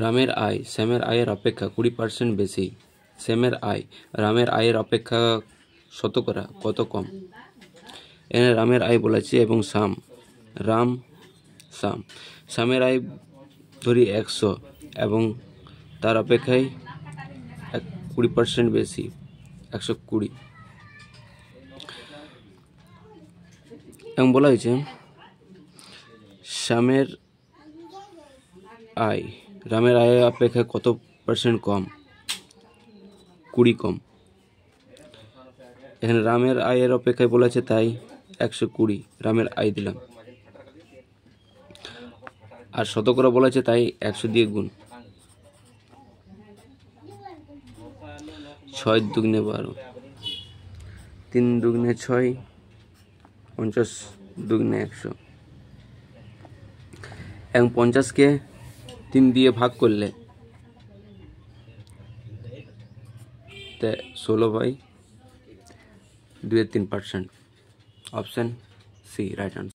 রামের আয় শ্যামের আয়ের অপেক্ষা 20% বেশি। শ্যামের আয় রামের আয়ের অপেক্ষা শতকরা কত কম? এখানে রামের আয় বলেছে এবং শ্যাম শ্যামের আয় ধরি 100 এবং তার অপেক্ষায় 20% বেশি, 120। এবং বলা হয়েছে শ্যামের আয় রামের আয়ের অপেক্ষা কত পার্সেন্ট কম? 20 কম। এখানে রামের আয়ের অপেক্ষায় বলেছে তাই 120 রামের আয় দিলাম, আর শতকরা বলেছে তাই 100 দিয়ে গুণ। 6 দুগুণে 12, 3 দুগুণে 6, 50 দুগুণে 100 এবং 50কে 3 দিয়ে ভাগ করলে 16/2 3%। Option C right answer.